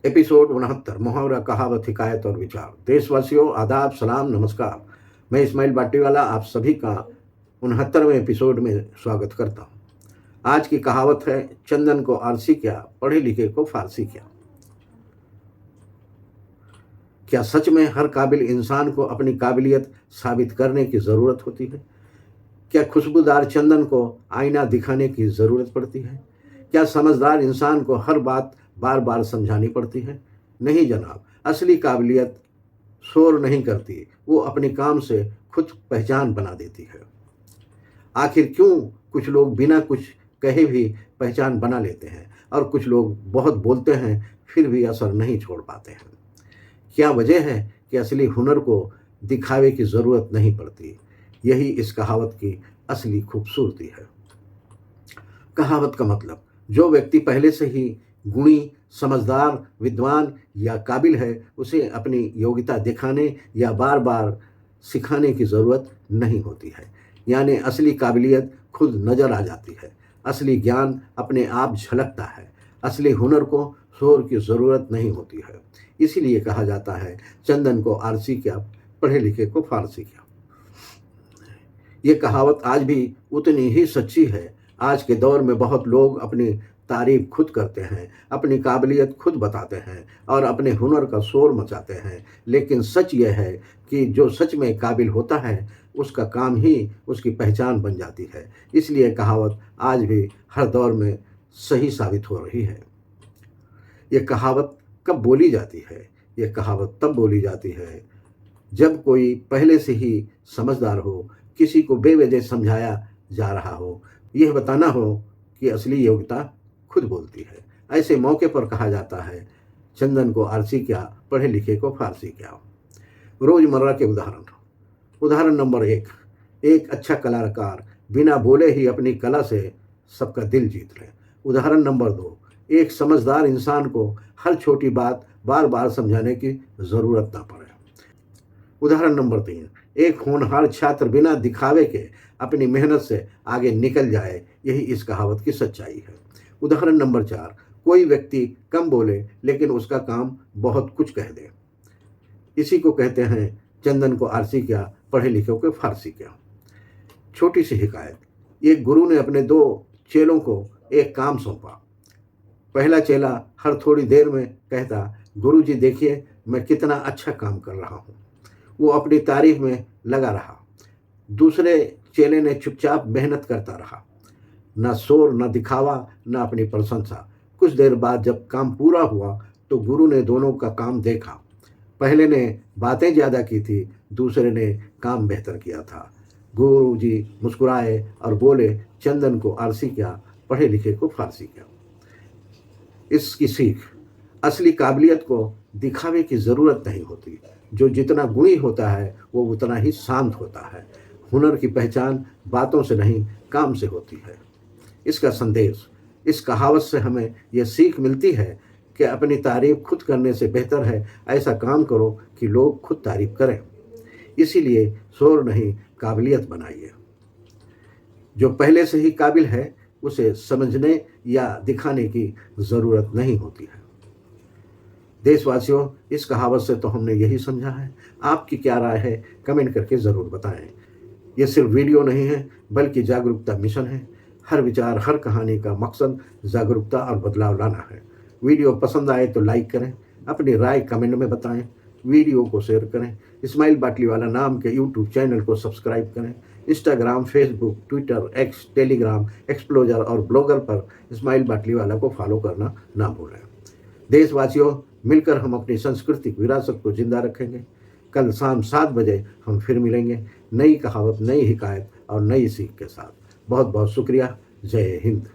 Episode 69 मुहावरा कहावत हिकायत और विचार। देशवासियों आदाब सलाम नमस्कार। मैं इस्माइल बाटीवाला आप सभी का 69वें एपिसोड में स्वागत करता हूँ। आज की कहावत है, चंदन को आरसी क्या, पढ़े लिखे को फारसी क्या। क्या सच में हर काबिल इंसान को अपनी काबिलियत साबित करने की ज़रूरत होती है? क्या खुशबूदार चंदन को आईना दिखाने की ज़रूरत पड़ती है? क्या समझदार इंसान को हर बात बार बार समझानी पड़ती है? नहीं जनाब, असली काबिलियत शोर नहीं करती, वो अपने काम से खुद पहचान बना देती है। आखिर क्यों कुछ लोग बिना कुछ कहे भी पहचान बना लेते हैं और कुछ लोग बहुत बोलते हैं फिर भी असर नहीं छोड़ पाते हैं? क्या वजह है कि असली हुनर को दिखावे की ज़रूरत नहीं पड़ती? यही इस कहावत की असली खूबसूरती है। कहावत का मतलब, जो व्यक्ति पहले से ही गुणी, समझदार, विद्वान या काबिल है, उसे अपनी योग्यता दिखाने या बार बार सिखाने की ज़रूरत नहीं होती है। यानी असली काबिलियत खुद नज़र आ जाती है, असली ज्ञान अपने आप झलकता है, असली हुनर को शोर की ज़रूरत नहीं होती है। इसीलिए कहा जाता है, चंदन को आरसी क्या, पढ़े लिखे को फारसी क्या। ये कहावत आज भी उतनी ही सच्ची है। आज के दौर में बहुत लोग अपनी तारीफ खुद करते हैं, अपनी काबिलियत खुद बताते हैं और अपने हुनर का शोर मचाते हैं। लेकिन सच यह है कि जो सच में काबिल होता है, उसका काम ही उसकी पहचान बन जाती है। इसलिए कहावत आज भी हर दौर में सही साबित हो रही है। ये कहावत कब बोली जाती है? ये कहावत तब बोली जाती है जब कोई पहले से ही समझदार हो, किसी को बेवजह समझाया जा रहा हो, यह बताना हो कि असली योग्यता खुद बोलती है। ऐसे मौके पर कहा जाता है, चंदन को आरसी क्या, पढ़े लिखे को फारसी क्या। रोजमर्रा के उदाहरण। उदाहरण नंबर 1, एक अच्छा कलाकार बिना बोले ही अपनी कला से सबका दिल जीत ले। उदाहरण नंबर 2, एक समझदार इंसान को हर छोटी बात बार बार समझाने की ज़रूरत ना पड़े। उदाहरण नंबर 3, एक होनहार छात्र बिना दिखावे के अपनी मेहनत से आगे निकल जाए। यही इस कहावत की सच्चाई है। उदाहरण नंबर 4, कोई व्यक्ति कम बोले लेकिन उसका काम बहुत कुछ कह दे। इसी को कहते हैं, चंदन को आरसी क्या, पढ़े लिखे को फारसी क्या। छोटी सी हिकायत। एक गुरु ने अपने 2 चेलों को एक काम सौंपा। पहला चेला हर थोड़ी देर में कहता, गुरुजी देखिए मैं कितना अच्छा काम कर रहा हूँ। वो अपनी तारीफ में लगा रहा। दूसरे चेले ने चुपचाप मेहनत करता रहा, न शोर, न दिखावा, न अपनी प्रशंसा। कुछ देर बाद जब काम पूरा हुआ तो गुरु ने दोनों का काम देखा। पहले ने बातें ज़्यादा की थी, दूसरे ने काम बेहतर किया था। गुरु जी मुस्कुराए और बोले, चंदन को आरसी क्या, पढ़े लिखे को फारसी क्या। इसकी सीख, असली काबिलियत को दिखावे की ज़रूरत नहीं होती। जो जितना गुणी होता है वो उतना ही शांत होता है। हुनर की पहचान बातों से नहीं, काम से होती है। इसका संदेश, इस कहावत से हमें यह सीख मिलती है कि अपनी तारीफ खुद करने से बेहतर है ऐसा काम करो कि लोग खुद तारीफ करें। इसीलिए शोर नहीं, काबिलियत बनाइए। जो पहले से ही काबिल है, उसे समझने या दिखाने की ज़रूरत नहीं होती है। देशवासियों, इस कहावत से तो हमने यही समझा है। आपकी क्या राय है, कमेंट करके ज़रूर बताएं। ये सिर्फ वीडियो नहीं है, बल्कि जागरूकता मिशन है। हर विचार, हर कहानी का मकसद जागरूकता और बदलाव लाना है। वीडियो पसंद आए तो लाइक करें, अपनी राय कमेंट में बताएं, वीडियो को शेयर करें। इस्माइल बाटलीवाला नाम के यूट्यूब चैनल को सब्सक्राइब करें। Instagram, Facebook, Twitter, x, Telegram, एक्सप्लोजर और ब्लॉगर पर इस्माइल बाटलीवाला को फॉलो करना ना भूलें। देशवासियों, मिलकर हम अपनी सांस्कृतिक विरासत को जिंदा रखेंगे। कल शाम 7 बजे हम फिर मिलेंगे, नई कहावत, नई हिकायत और नई सीख के साथ। बहुत बहुत शुक्रिया। जय हिंद।